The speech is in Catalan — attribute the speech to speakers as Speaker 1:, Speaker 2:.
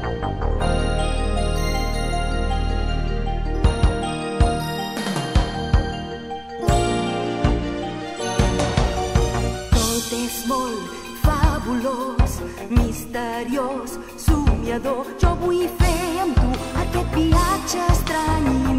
Speaker 1: Tot és molt fabulós, misteriós, somiador. Jo vull fer amb tu aquest viatge estrany.